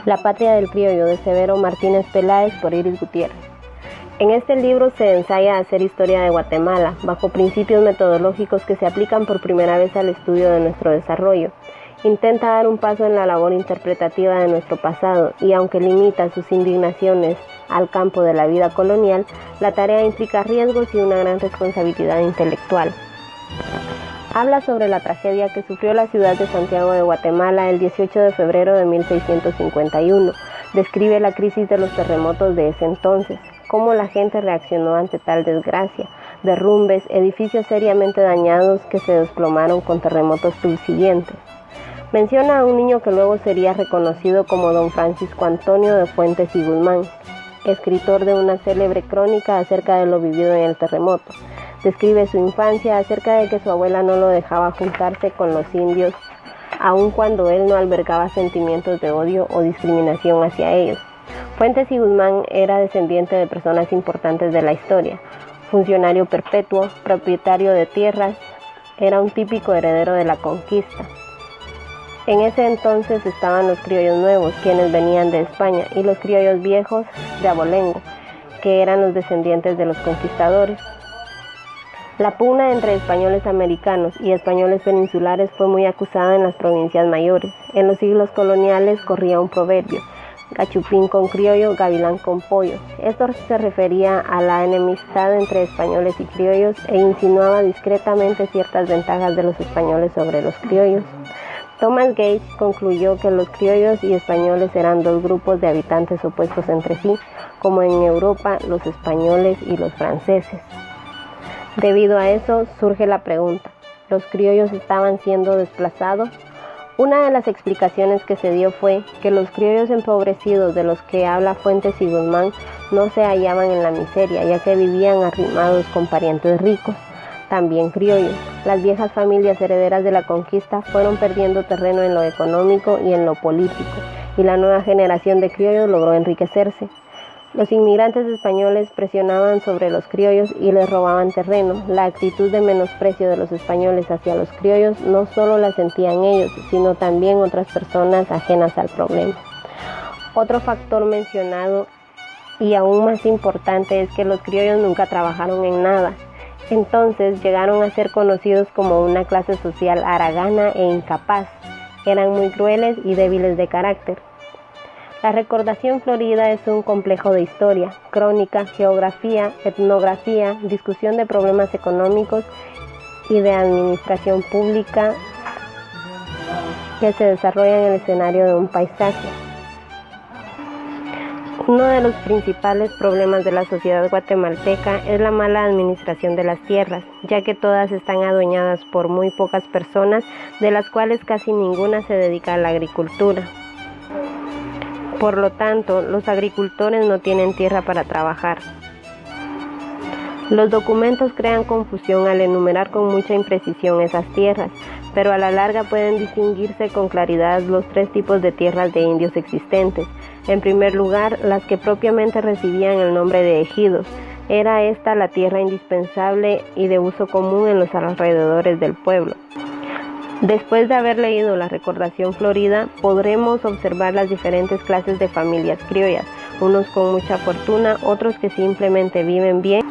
La patria del criollo, de Severo Martínez Peláez, por Iris Gutiérrez. En este libro se ensaya a hacer historia de Guatemala, bajo principios metodológicos que se aplican por primera vez al estudio de nuestro desarrollo. Intenta dar un paso en la labor interpretativa de nuestro pasado y, aunque limita sus indignaciones al campo de la vida colonial, la tarea implica riesgos y una gran responsabilidad intelectual. Habla sobre la tragedia que sufrió la ciudad de Santiago de Guatemala el 18 de febrero de 1651. Describe la crisis de los terremotos de ese entonces, cómo la gente reaccionó ante tal desgracia, derrumbes, edificios seriamente dañados que se desplomaron con terremotos subsiguientes. Menciona a un niño que luego sería reconocido como don Francisco Antonio de Fuentes y Guzmán, escritor de una célebre crónica acerca de lo vivido en el terremoto. Describe su infancia acerca de que su abuela no lo dejaba juntarse con los indios, aun cuando él no albergaba sentimientos de odio o discriminación hacia ellos. Fuentes y Guzmán era descendiente de personas importantes de la historia, funcionario perpetuo, propietario de tierras, era un típico heredero de la conquista. En ese entonces estaban los criollos nuevos, quienes venían de España, y los criollos viejos de Abolengo, que eran los descendientes de los conquistadores. La pugna entre españoles americanos y españoles peninsulares fue muy acusada en las provincias mayores. En los siglos coloniales corría un proverbio: gachupín con criollo, gavilán con pollo. Esto se refería a la enemistad entre españoles y criollos e insinuaba discretamente ciertas ventajas de los españoles sobre los criollos. Thomas Gage concluyó que los criollos y españoles eran dos grupos de habitantes opuestos entre sí, como en Europa los españoles y los franceses. Debido a eso, surge la pregunta: ¿los criollos estaban siendo desplazados? Una de las explicaciones que se dio fue que los criollos empobrecidos de los que habla Fuentes y Guzmán no se hallaban en la miseria, ya que vivían arrimados con parientes ricos, también criollos. Las viejas familias herederas de la conquista fueron perdiendo terreno en lo económico y en lo político, y la nueva generación de criollos logró enriquecerse. Los inmigrantes españoles presionaban sobre los criollos y les robaban terreno. La actitud de menosprecio de los españoles hacia los criollos no solo la sentían ellos, sino también otras personas ajenas al problema. Otro factor mencionado y aún más importante es que los criollos nunca trabajaron en nada. Entonces llegaron a ser conocidos como una clase social haragana e incapaz. Eran muy crueles y débiles de carácter. La recordación florida es un complejo de historia, crónica, geografía, etnografía, discusión de problemas económicos y de administración pública que se desarrolla en el escenario de un paisaje. Uno de los principales problemas de la sociedad guatemalteca es la mala administración de las tierras, ya que todas están adueñadas por muy pocas personas, de las cuales casi ninguna se dedica a la agricultura. Por lo tanto, los agricultores no tienen tierra para trabajar. Los documentos crean confusión al enumerar con mucha imprecisión esas tierras, pero a la larga pueden distinguirse con claridad los tres tipos de tierras de indios existentes. En primer lugar, las que propiamente recibían el nombre de ejidos. Era esta la tierra indispensable y de uso común en los alrededores del pueblo. Después de haber leído la recordación florida, podremos observar las diferentes clases de familias criollas, unos con mucha fortuna, otros que simplemente viven bien.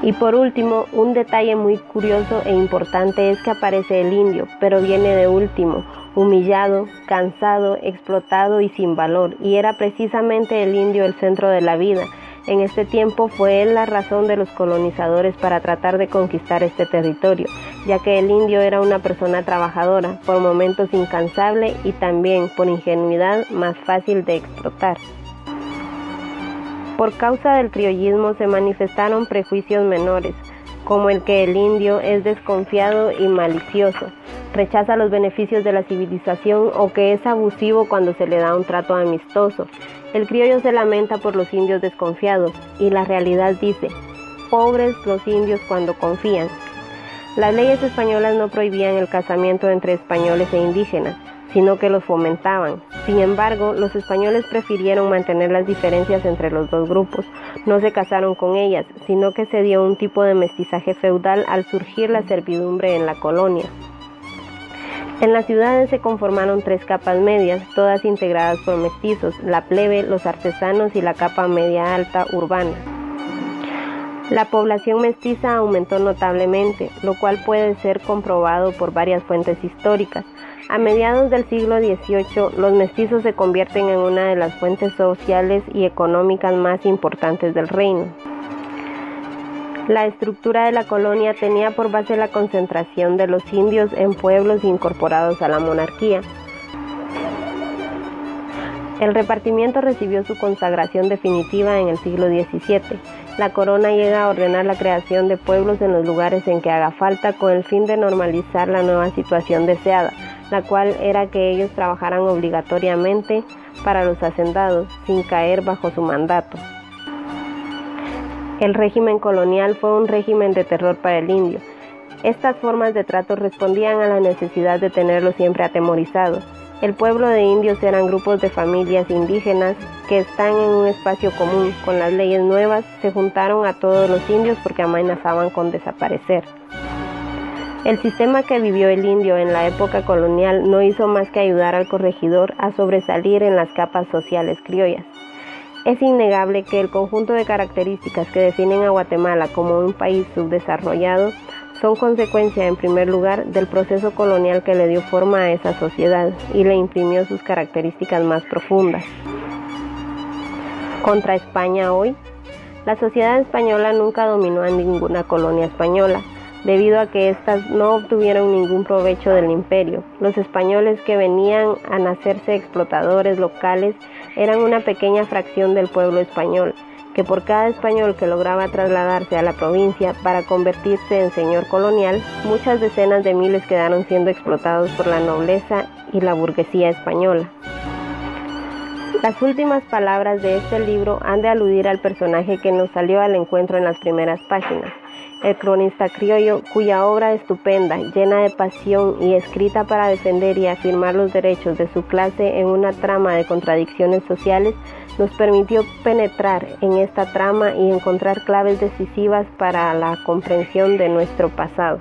Y por último, un detalle muy curioso e importante es que aparece el indio, pero viene de último, humillado, cansado, explotado y sin valor, y era precisamente el indio el centro de la vida. En este tiempo fue él la razón de los colonizadores para tratar de conquistar este territorio, ya que el indio era una persona trabajadora, por momentos incansable y también, por ingenuidad, más fácil de explotar. Por causa del criollismo se manifestaron prejuicios menores, como el que el indio es desconfiado y malicioso, rechaza los beneficios de la civilización o que es abusivo cuando se le da un trato amistoso. El criollo se lamenta por los indios desconfiados y la realidad dice: pobres los indios cuando confían. Las leyes españolas no prohibían el casamiento entre españoles e indígenas, sino que los fomentaban. Sin embargo, los españoles prefirieron mantener las diferencias entre los dos grupos. No se casaron con ellas, sino que se dio un tipo de mestizaje feudal al surgir la servidumbre en la colonia. En las ciudades se conformaron 3 capas medias, todas integradas por mestizos: la plebe, los artesanos y la capa media alta urbana. La población mestiza aumentó notablemente, lo cual puede ser comprobado por varias fuentes históricas. A mediados del siglo XVIII, los mestizos se convierten en una de las fuentes sociales y económicas más importantes del reino. La estructura de la colonia tenía por base la concentración de los indios en pueblos incorporados a la monarquía. El repartimiento recibió su consagración definitiva en el siglo XVII. La corona llega a ordenar la creación de pueblos en los lugares en que haga falta, con el fin de normalizar la nueva situación deseada, la cual era que ellos trabajaran obligatoriamente para los hacendados, sin caer bajo su mandato. El régimen colonial fue un régimen de terror para el indio. Estas formas de trato respondían a la necesidad de tenerlo siempre atemorizado. El pueblo de indios eran grupos de familias indígenas que están en un espacio común. Con las leyes nuevas se juntaron a todos los indios porque amenazaban con desaparecer. El sistema que vivió el indio en la época colonial no hizo más que ayudar al corregidor a sobresalir en las capas sociales criollas. Es innegable que el conjunto de características que definen a Guatemala como un país subdesarrollado son consecuencia, en primer lugar, del proceso colonial que le dio forma a esa sociedad y le imprimió sus características más profundas. Contra España hoy, la sociedad española nunca dominó a ninguna colonia española, debido a que éstas no obtuvieron ningún provecho del imperio. Los españoles que venían a nacerse explotadores locales eran una pequeña fracción del pueblo español, que por cada español que lograba trasladarse a la provincia para convertirse en señor colonial, muchas decenas de miles quedaron siendo explotados por la nobleza y la burguesía española. Las últimas palabras de este libro han de aludir al personaje que nos salió al encuentro en las primeras páginas, el cronista criollo, cuya obra estupenda, llena de pasión y escrita para defender y afirmar los derechos de su clase en una trama de contradicciones sociales, nos permitió penetrar en esta trama y encontrar claves decisivas para la comprensión de nuestro pasado.